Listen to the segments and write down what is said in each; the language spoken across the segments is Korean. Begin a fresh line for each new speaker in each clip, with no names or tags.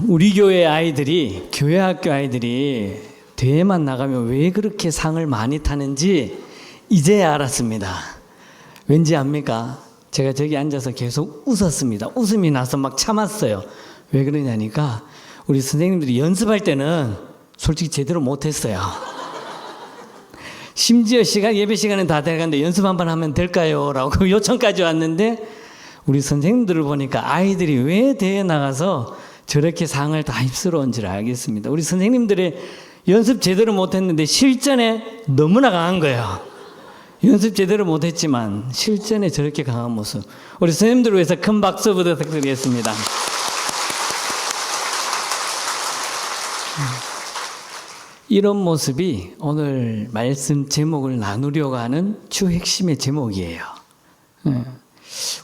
우리 교회 아이들이, 교회 학교 아이들이 대회만 나가면 왜 그렇게 상을 많이 타는지 이제야 알았습니다. 왠지 압니까? 제가 저기 앉아서 계속 웃었습니다. 웃음이 나서 막 참았어요. 왜 그러냐니까 우리 선생님들이 연습할 때는 솔직히 제대로 못했어요. 심지어 예배 시간은 다 돼가는데 연습 한번 하면 될까요? 라고 요청까지 왔는데 우리 선생님들을 보니까 아이들이 왜 대회 나가서 저렇게 상을 다 휩쓸어온지를 알겠습니다. 우리 선생님들의 연습 제대로 못했는데 실전에 너무나 강한 거예요. 연습 제대로 못했지만 실전에 저렇게 강한 모습. 우리 선생님들을 위해서 큰 박수 부탁드리겠습니다. 이런 모습이 오늘 말씀 제목을 나누려고 하는 주 핵심의 제목이에요.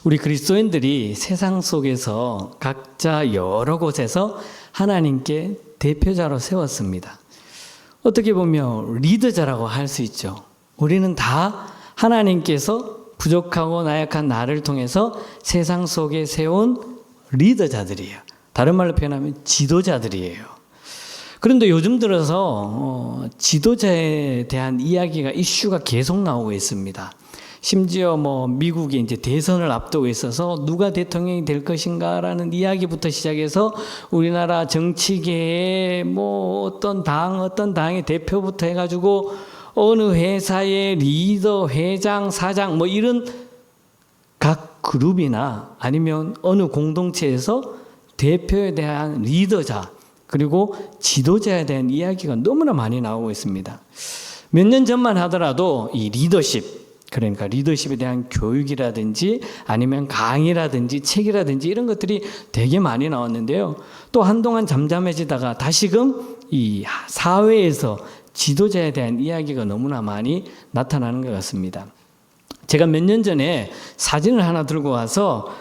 우리 그리스도인들이 세상 속에서 각자 여러 곳에서 하나님께 대표자로 세웠습니다. 어떻게 보면 리더자라고 할 수 있죠. 우리는 다 하나님께서 부족하고 나약한 나를 통해서 세상 속에 세운 리더자들이에요. 다른 말로 표현하면 지도자들이에요. 그런데 요즘 들어서 지도자에 대한 이야기가 이슈가 계속 나오고 있습니다. 심지어 미국이 이제 대선을 앞두고 있어서 누가 대통령이 될 것인가라는 이야기부터 시작해서 우리나라 정치계의 어떤 당의 대표부터 해가지고 어느 회사의 리더, 회장, 사장 이런 각 그룹이나 아니면 어느 공동체에서 대표에 대한 리더자 그리고 지도자에 대한 이야기가 너무나 많이 나오고 있습니다. 몇 년 전만 하더라도 이 리더십, 그러니까 리더십에 대한 교육이라든지 아니면 강의라든지 책이라든지 이런 것들이 되게 많이 나왔는데요. 또 한동안 잠잠해지다가 다시금 이 사회에서 지도자에 대한 이야기가 너무나 많이 나타나는 것 같습니다. 제가 몇 년 전에 사진을 하나 들고 와서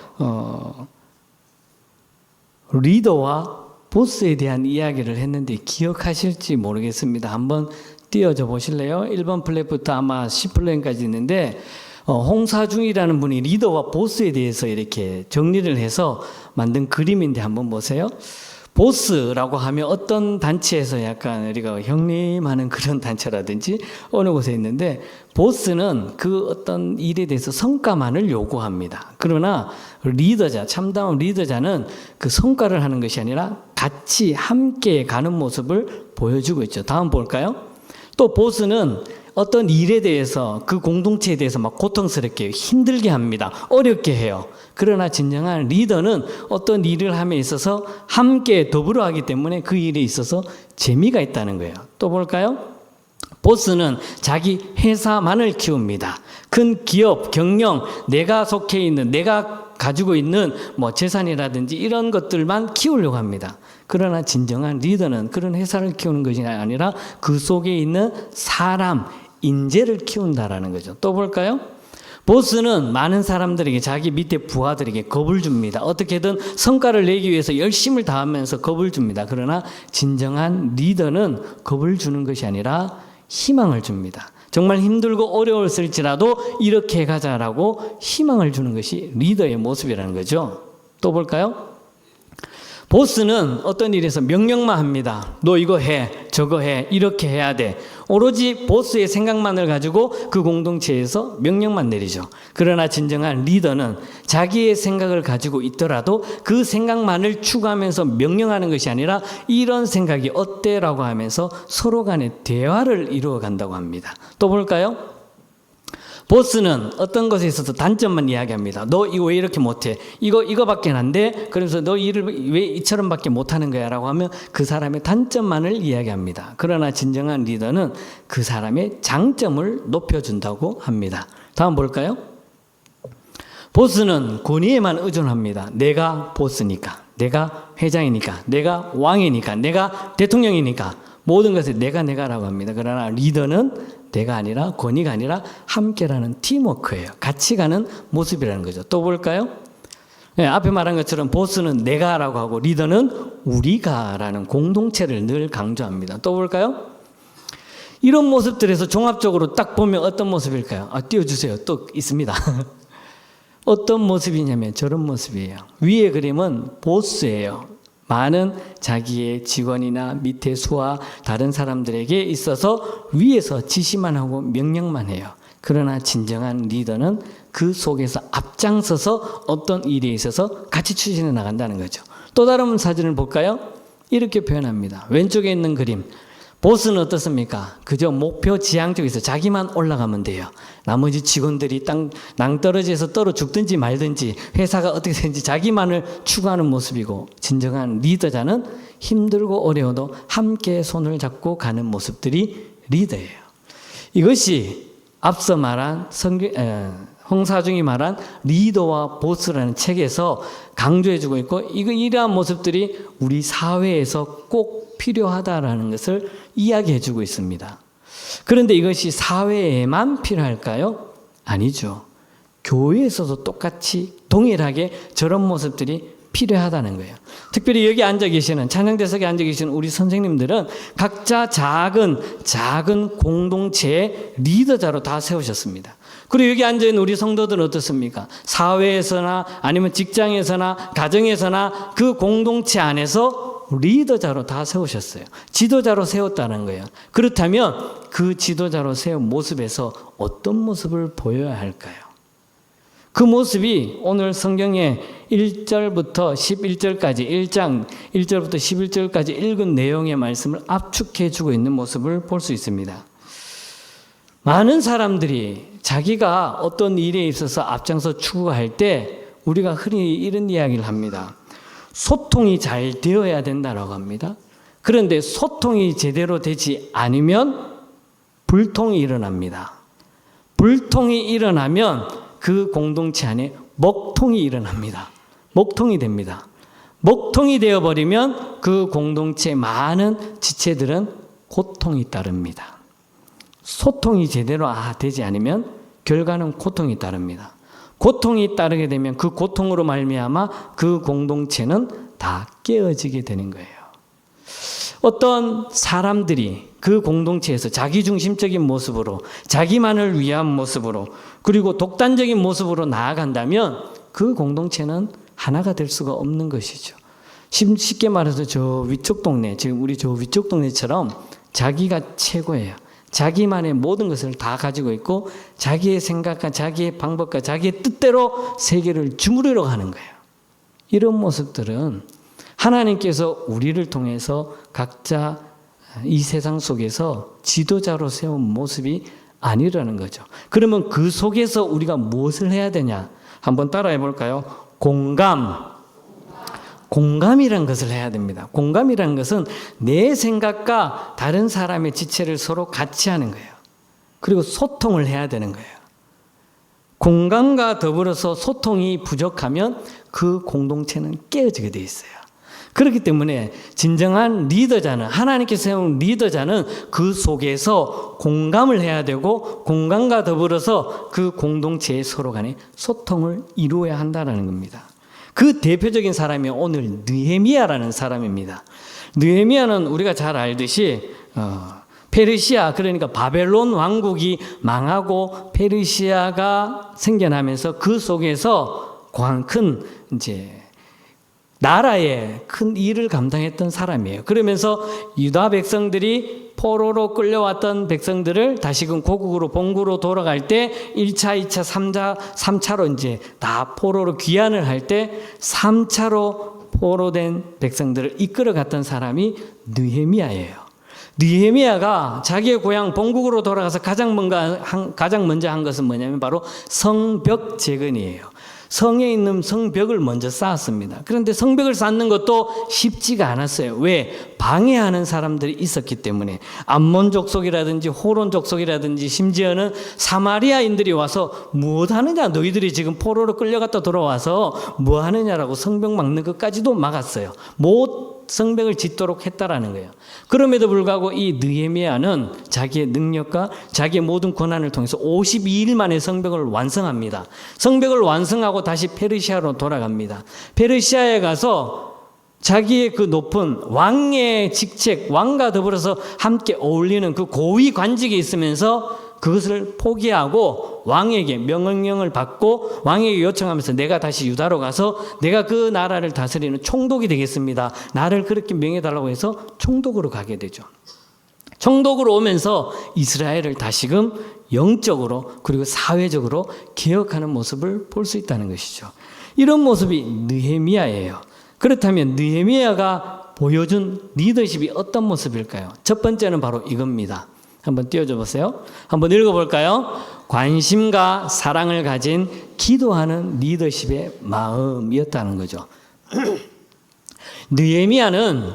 리더와 보스에 대한 이야기를 했는데 기억하실지 모르겠습니다. 한번 띄워줘 보실래요? 1번 플랫부터 아마 10플랫까지 있는데 홍사중이라는 분이 리더와 보스에 대해서 이렇게 정리를 해서 만든 그림인데 한번 보세요. 보스라고 하면 어떤 단체에서 약간 우리가 형님하는 그런 단체라든지 어느 곳에 있는데 보스는 그 어떤 일에 대해서 성과만을 요구합니다. 그러나 리더자, 참다운 리더자는 그 성과를 하는 것이 아니라 같이 함께 가는 모습을 보여주고 있죠. 다음 볼까요? 또 보스는 어떤 일에 대해서 그 공동체에 대해서 막 고통스럽게 힘들게 합니다. 어렵게 해요. 그러나 진정한 리더는 어떤 일을 함에 있어서 함께 더불어 하기 때문에 그 일에 있어서 재미가 있다는 거예요. 또 볼까요? 보스는 자기 회사만을 키웁니다. 큰 기업, 경영, 내가 속해 있는, 내가 가지고 있는 재산이라든지 이런 것들만 키우려고 합니다. 그러나 진정한 리더는 그런 회사를 키우는 것이 아니라 그 속에 있는 사람, 인재를 키운다라는 거죠. 또 볼까요? 보스는 많은 사람들에게 자기 밑에 부하들에게 겁을 줍니다. 어떻게든 성과를 내기 위해서 열심을 다하면서 겁을 줍니다. 그러나 진정한 리더는 겁을 주는 것이 아니라 희망을 줍니다. 정말 힘들고 어려웠을지라도 이렇게 가자라고 희망을 주는 것이 리더의 모습이라는 거죠. 또 볼까요? 보스는 어떤 일에서 명령만 합니다. 너 이거 해, 저거 해, 이렇게 해야 돼. 오로지 보스의 생각만을 가지고 그 공동체에서 명령만 내리죠. 그러나 진정한 리더는 자기의 생각을 가지고 있더라도 그 생각만을 추구하면서 명령하는 것이 아니라 이런 생각이 어때라고 하면서 서로 간의 대화를 이루어 간다고 합니다. 또 볼까요? 보스는 어떤 것에 있어서 단점만 이야기합니다. 너 이거 왜 이렇게 못해? 이거밖에 안 돼? 그래서 너 일을 왜 이처럼밖에 못하는 거야? 라고 하면 그 사람의 단점만을 이야기합니다. 그러나 진정한 리더는 그 사람의 장점을 높여준다고 합니다. 다음 볼까요? 보스는 권위에만 의존합니다. 내가 보스니까, 내가 회장이니까, 내가 왕이니까, 내가 대통령이니까 모든 것에 내가라고 합니다. 그러나 리더는 내가 아니라 권위가 아니라 함께라는 팀워크예요. 같이 가는 모습이라는 거죠. 또 볼까요? 네, 앞에 말한 것처럼 보스는 내가라고 하고 리더는 우리가라는 공동체를 늘 강조합니다. 또 볼까요? 이런 모습들에서 종합적으로 딱 보면 어떤 모습일까요? 띄워주세요. 또 있습니다. 어떤 모습이냐면 저런 모습이에요. 위에 그림은 보스예요. 많은 자기의 직원이나 밑에 수하 다른 사람들에게 있어서 위에서 지시만 하고 명령만 해요. 그러나 진정한 리더는 그 속에서 앞장서서 어떤 일에 있어서 같이 추진해 나간다는 거죠. 또 다른 사진을 볼까요? 이렇게 표현합니다. 왼쪽에 있는 그림. 보스는 어떻습니까? 그저 목표 지향 쪽에서 자기만 올라가면 돼요. 나머지 직원들이 낭떠러지에서 떨어 죽든지 말든지 회사가 어떻게 되든지 자기만을 추구하는 모습이고, 진정한 리더자는 힘들고 어려워도 함께 손을 잡고 가는 모습들이 리더예요. 이것이 앞서 말한 홍사중이 말한 리더와 보스라는 책에서 강조해주고 있고, 이러한 모습들이 우리 사회에서 꼭 필요하다라는 것을 이야기해주고 있습니다. 그런데 이것이 사회에만 필요할까요? 아니죠. 교회에서도 똑같이 동일하게 저런 모습들이 필요하다는 거예요. 특별히 여기 앉아 계시는, 찬양대석에 앉아 계시는 우리 선생님들은 각자 작은 공동체의 리더자로 다 세우셨습니다. 그리고 여기 앉아있는 우리 성도들은 어떻습니까? 사회에서나 아니면 직장에서나 가정에서나 그 공동체 안에서 리더자로 다 세우셨어요. 지도자로 세웠다는 거예요. 그렇다면 그 지도자로 세운 모습에서 어떤 모습을 보여야 할까요? 그 모습이 오늘 성경의 1절부터 11절까지 1장 1절부터 11절까지 읽은 내용의 말씀을 압축해 주고 있는 모습을 볼 수 있습니다. 많은 사람들이 자기가 어떤 일에 있어서 앞장서 추구할 때 우리가 흔히 이런 이야기를 합니다. 소통이 잘 되어야 된다라고 합니다. 그런데 소통이 제대로 되지 않으면 불통이 일어납니다. 불통이 일어나면 그 공동체 안에 먹통이 일어납니다. 먹통이 됩니다. 먹통이 되어버리면 그 공동체의 많은 지체들은 고통이 따릅니다. 소통이 제대로 되지 않으면 결과는 고통이 따릅니다. 고통이 따르게 되면 그 고통으로 말미암아 그 공동체는 다 깨어지게 되는 거예요. 어떤 사람들이 그 공동체에서 자기중심적인 모습으로, 자기만을 위한 모습으로, 그리고 독단적인 모습으로 나아간다면 그 공동체는 하나가 될 수가 없는 것이죠. 쉽게 말해서 저 위쪽 동네, 지금 우리 저 위쪽 동네처럼 자기가 최고예요. 자기만의 모든 것을 다 가지고 있고 자기의 생각과 자기의 방법과 자기의 뜻대로 세계를 주무르러 가는 거예요. 이런 모습들은 하나님께서 우리를 통해서 각자 이 세상 속에서 지도자로 세운 모습이 아니라는 거죠. 그러면 그 속에서 우리가 무엇을 해야 되냐? 한번 따라해 볼까요? 공감이라는 것을 해야 됩니다. 공감이라는 것은 내 생각과 다른 사람의 지체를 서로 같이 하는 거예요. 그리고 소통을 해야 되는 거예요. 공감과 더불어서 소통이 부족하면 그 공동체는 깨어지게 돼 있어요. 그렇기 때문에 진정한 리더자는, 하나님께서 세운 리더자는 그 속에서 공감을 해야 되고 공감과 더불어서 그 공동체의 서로 간에 소통을 이루어야 한다는 겁니다. 그 대표적인 사람이 오늘 느헤미야라는 사람입니다. 느헤미야는 우리가 잘 알듯이 페르시아, 그러니까 바벨론 왕국이 망하고 페르시아가 생겨나면서 그 속에서 큰 나라의 큰 일을 감당했던 사람이에요. 그러면서 유다 백성들이 포로로 끌려왔던 백성들을 다시금 고국으로 본국으로 돌아갈 때 1차, 2차, 3차로 이제 다 포로로 귀환을 할 때 3차로 포로된 백성들을 이끌어 갔던 사람이 느헤미야예요. 느헤미야가 자기의 고향 본국으로 돌아가서 가장 먼저 한 것은 뭐냐면 바로 성벽 재건이에요. 성에 있는 성벽을 먼저 쌓았습니다. 그런데 성벽을 쌓는 것도 쉽지가 않았어요. 왜? 방해하는 사람들이 있었기 때문에. 암몬 족속이라든지 호론 족속이라든지 심지어는 사마리아인들이 와서 무엇하느냐, 너희들이 지금 포로로 끌려갔다 돌아와서 뭐하느냐라고 성벽 막는 것까지도 막았어요. 성벽을 짓도록 했다라는 거예요. 그럼에도 불구하고 이 느헤미야는 자기의 능력과 자기의 모든 권한을 통해서 52일 만에 성벽을 완성합니다. 성벽을 완성하고 다시 페르시아로 돌아갑니다. 페르시아에 가서 자기의 그 높은 왕의 직책, 왕과 더불어서 함께 어울리는 그 고위 관직에 있으면서 그것을 포기하고 왕에게 명령을 받고 왕에게 요청하면서 내가 다시 유다로 가서 내가 그 나라를 다스리는 총독이 되겠습니다. 나를 그렇게 명해달라고 해서 총독으로 가게 되죠. 총독으로 오면서 이스라엘을 다시금 영적으로 그리고 사회적으로 개혁하는 모습을 볼 수 있다는 것이죠. 이런 모습이 느헤미야예요. 그렇다면 느헤미야가 보여준 리더십이 어떤 모습일까요? 첫 번째는 바로 이겁니다. 한번 띄워줘 보세요. 한번 읽어볼까요? 관심과 사랑을 가진 기도하는 리더십의 마음이었다는 거죠. 느헤미야는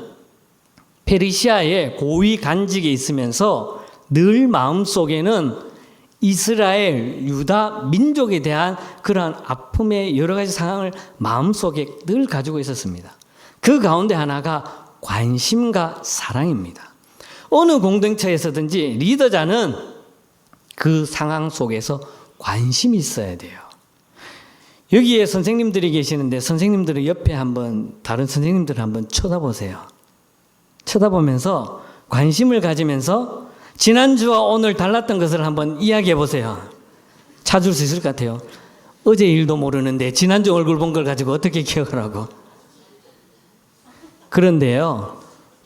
페르시아의 고위 간직에 있으면서 늘 마음속에는 이스라엘, 유다 민족에 대한 그러한 아픔의 여러 가지 상황을 마음속에 늘 가지고 있었습니다. 그 가운데 하나가 관심과 사랑입니다. 어느 공동체에서든지 리더자는 그 상황 속에서 관심이 있어야 돼요. 여기에 선생님들이 계시는데 선생님들은 옆에 한번 다른 선생님들을 한번 쳐다보세요. 쳐다보면서 관심을 가지면서 지난주와 오늘 달랐던 것을 한번 이야기해 보세요. 찾을 수 있을 것 같아요. 어제 일도 모르는데 지난주 얼굴 본 걸 가지고 어떻게 기억을 하고. 그런데요,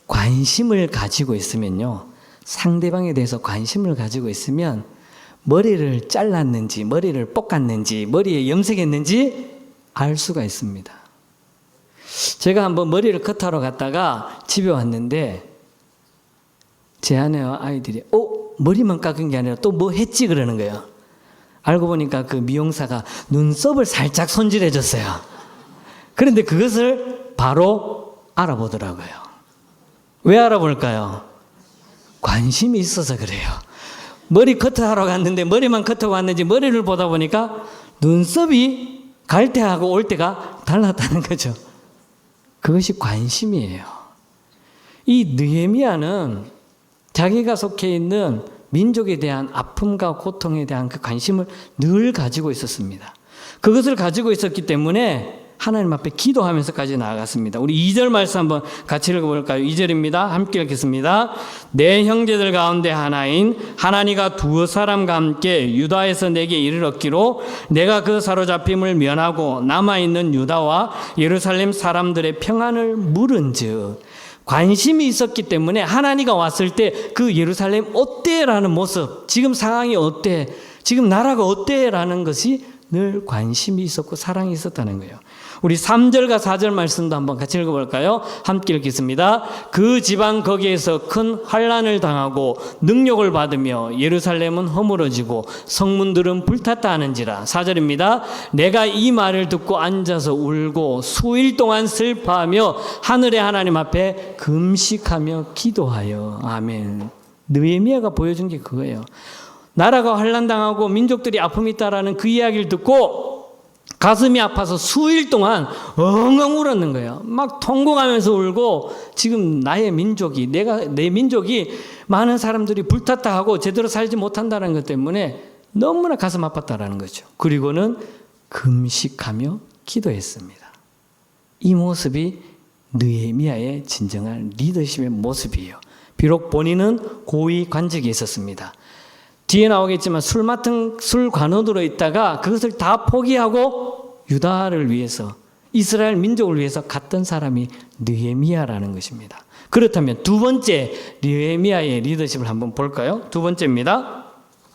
관심을 가지고 있으면요, 상대방에 대해서 관심을 가지고 있으면 머리를 잘랐는지 머리를 볶았는지 머리에 염색했는지 알 수가 있습니다. 제가 한번 머리를 컷하러 갔다가 집에 왔는데 제 아내와 아이들이 머리만 깎은 게 아니라 또 뭐 했지 그러는 거예요. 알고 보니까 그 미용사가 눈썹을 살짝 손질해 줬어요. 그런데 그것을 바로 알아보더라고요. 왜 알아볼까요? 관심이 있어서 그래요. 머리 커트하러 갔는데 머리만 커트하고 왔는지 머리를 보다 보니까 눈썹이 갈 때하고 올 때가 달랐다는 거죠. 그것이 관심이에요. 이 느헤미야는 자기가 속해 있는 민족에 대한 아픔과 고통에 대한 그 관심을 늘 가지고 있었습니다. 그것을 가지고 있었기 때문에 하나님 앞에 기도하면서까지 나아갔습니다. 우리 2절 말씀 한번 같이 읽어볼까요? 2절입니다. 함께 읽겠습니다. 내 형제들 가운데 하나인 하나니가 두 사람과 함께 유다에서 내게 이르렀기로 내가 그 사로잡힘을 면하고 남아있는 유다와 예루살렘 사람들의 평안을 물은즉 관심이 있었기 때문에 하나니가 왔을 때 그 예루살렘 어때? 라는 모습, 지금 상황이 어때? 지금 나라가 어때? 라는 것이 늘 관심이 있었고 사랑이 있었다는 거예요. 우리 3절과 4절 말씀도 한번 같이 읽어볼까요? 함께 읽겠습니다. 그 지방 거기에서 큰 환난을 당하고 능욕을 받으며 예루살렘은 허물어지고 성문들은 불탔다 하는지라. 4절입니다. 내가 이 말을 듣고 앉아서 울고 수일 동안 슬퍼하며 하늘의 하나님 앞에 금식하며 기도하여. 아멘. 느헤미야가 보여준 게 그거예요. 나라가 환난당하고 민족들이 아픔이 있다라는 그 이야기를 듣고 가슴이 아파서 수일 동안 엉엉 울었는 거예요. 막 통곡하면서 울고 지금 나의 민족이 내 민족이 많은 사람들이 불탔다 하고 제대로 살지 못한다는 것 때문에 너무나 가슴 아팠다라는 거죠. 그리고는 금식하며 기도했습니다. 이 모습이 느헤미야의 진정한 리더십의 모습이에요. 비록 본인은 고위 관직에 있었습니다. 뒤에 나오겠지만 술 관원으로 있다가 그것을 다 포기하고 유다를 위해서 이스라엘 민족을 위해서 갔던 사람이 느헤미야라는 것입니다. 그렇다면 두 번째 느헤미야의 리더십을 한번 볼까요? 두 번째입니다.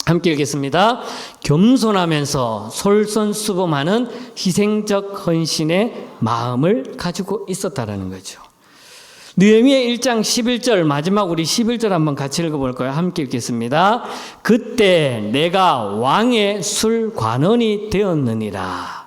함께 읽겠습니다. 겸손하면서 솔선수범하는 희생적 헌신의 마음을 가지고 있었다라는 거죠. 느헤미야 1장 11절 마지막 우리 11절 한번 같이 읽어볼까요? 함께 읽겠습니다. 그때 내가 왕의 술관원이 되었느니라.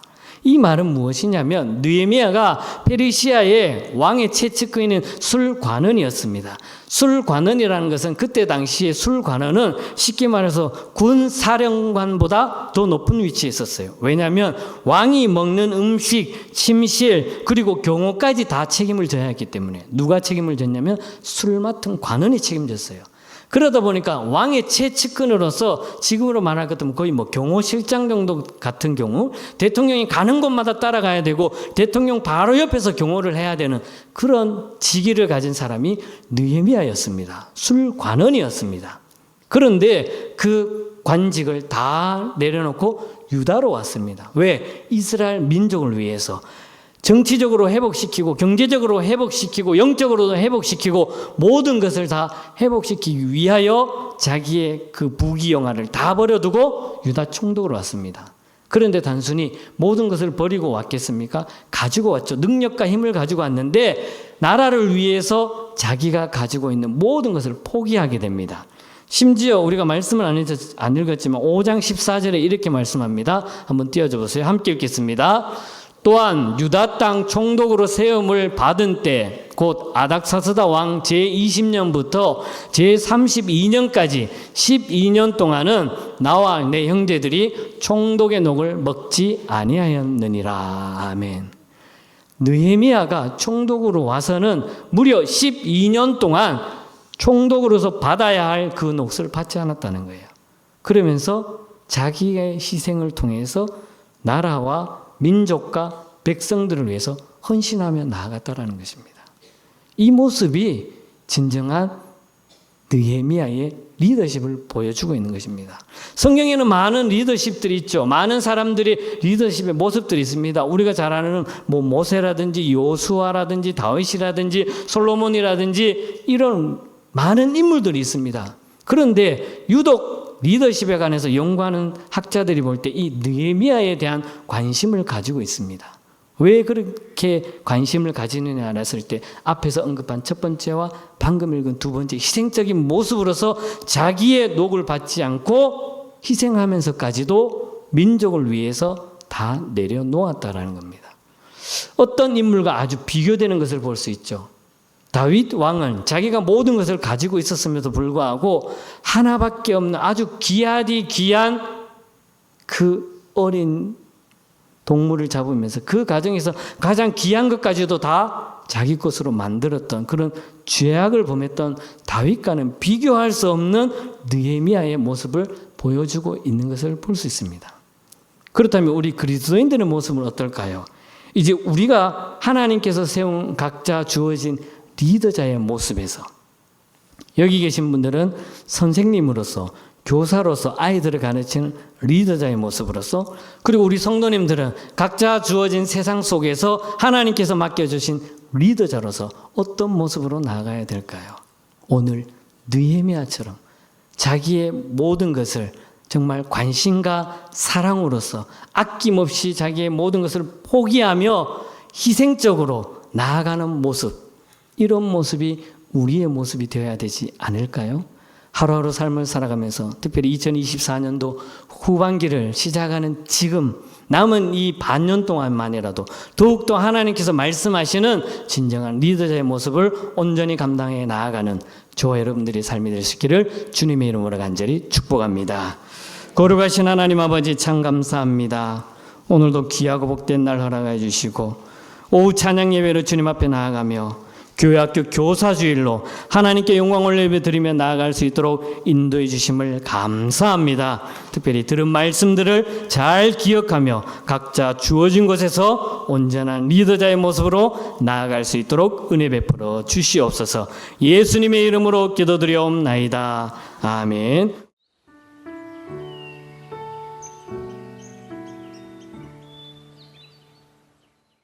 이 말은 무엇이냐면 느헤미야가 페르시아의 왕의 채측근인 술관원이었습니다. 술관원이라는 것은 그때 당시에 술관원은 쉽게 말해서 군사령관보다 더 높은 위치에 있었어요. 왜냐하면 왕이 먹는 음식, 침실 그리고 경호까지 다 책임을 져야 했기 때문에. 누가 책임을 졌냐면 술 맡은 관원이 책임졌어요. 그러다 보니까 왕의 최측근으로서 지금으로 말할 것 같으면 거의 뭐 경호실장 정도 같은 경우 대통령이 가는 곳마다 따라가야 되고 대통령 바로 옆에서 경호를 해야 되는 그런 직위를 가진 사람이 느헤미야였습니다. 술관원이었습니다. 그런데 그 관직을 다 내려놓고 유다로 왔습니다. 왜? 이스라엘 민족을 위해서. 정치적으로 회복시키고 경제적으로 회복시키고 영적으로도 회복시키고 모든 것을 다 회복시키기 위하여 자기의 그 부귀영화를 다 버려두고 유다 총독으로 왔습니다. 그런데 단순히 모든 것을 버리고 왔겠습니까? 가지고 왔죠. 능력과 힘을 가지고 왔는데 나라를 위해서 자기가 가지고 있는 모든 것을 포기하게 됩니다. 심지어 우리가 말씀을 안 읽었지만 5장 14절에 이렇게 말씀합니다. 한번 띄워줘 보세요. 함께 읽겠습니다. 또한 유다 땅 총독으로 세움을 받은 때 곧 아닥사스다 왕 제20년부터 제32년까지 12년 동안은 나와 내 형제들이 총독의 녹을 먹지 아니하였느니라. 아멘. 느헤미야가 총독으로 와서는 무려 12년 동안 총독으로서 받아야 할 그 몫을 받지 않았다는 거예요. 그러면서 자기의 희생을 통해서 나라와 민족과 백성들을 위해서 헌신하며 나아갔다라는 것입니다. 이 모습이 진정한 느헤미야의 리더십을 보여주고 있는 것입니다. 성경에는 많은 리더십들이 있죠. 많은 사람들이 리더십의 모습들이 있습니다. 우리가 잘 아는 모세라든지 요수아라든지 다윗이라든지 솔로몬이라든지 이런 많은 인물들이 있습니다. 그런데 유독 리더십에 관해서 연구하는 학자들이 볼 때 이 느헤미야에 대한 관심을 가지고 있습니다. 왜 그렇게 관심을 가지느냐 했을 때 앞에서 언급한 첫 번째와 방금 읽은 두 번째 희생적인 모습으로서 자기의 녹을 받지 않고 희생하면서까지도 민족을 위해서 다 내려놓았다라는 겁니다. 어떤 인물과 아주 비교되는 것을 볼 수 있죠. 다윗 왕은 자기가 모든 것을 가지고 있었음에도 불구하고 하나밖에 없는 아주 귀하디 귀한 그 어린 동물을 잡으면서 그 가정에서 가장 귀한 것까지도 다 자기 것으로 만들었던 그런 죄악을 범했던 다윗과는 비교할 수 없는 느헤미야의 모습을 보여주고 있는 것을 볼 수 있습니다. 그렇다면 우리 그리스도인들의 모습은 어떨까요? 이제 우리가 하나님께서 세운 각자 주어진 리더자의 모습에서 여기 계신 분들은 선생님으로서 교사로서 아이들을 가르치는 리더자의 모습으로서 그리고 우리 성도님들은 각자 주어진 세상 속에서 하나님께서 맡겨주신 리더자로서 어떤 모습으로 나아가야 될까요? 오늘 느헤미야처럼 자기의 모든 것을 정말 관심과 사랑으로서 아낌없이 자기의 모든 것을 포기하며 희생적으로 나아가는 모습, 이런 모습이 우리의 모습이 되어야 되지 않을까요? 하루하루 삶을 살아가면서 특별히 2024년도 후반기를 시작하는 지금 남은 이 반년 동안만이라도 더욱더 하나님께서 말씀하시는 진정한 리더자의 모습을 온전히 감당해 나아가는 저와 여러분들의 삶이 될 수 있기를 주님의 이름으로 간절히 축복합니다. 거룩하신 하나님 아버지 참 감사합니다. 오늘도 귀하고 복된 날 허락해 주시고 오후 찬양 예배로 주님 앞에 나아가며 교회 학교 교사주일로 하나님께 영광을 예배드리며 나아갈 수 있도록 인도해 주심을 감사합니다. 특별히 들은 말씀들을 잘 기억하며 각자 주어진 곳에서 온전한 리더자의 모습으로 나아갈 수 있도록 은혜 베풀어 주시옵소서. 예수님의 이름으로 기도드리옵나이다. 아멘.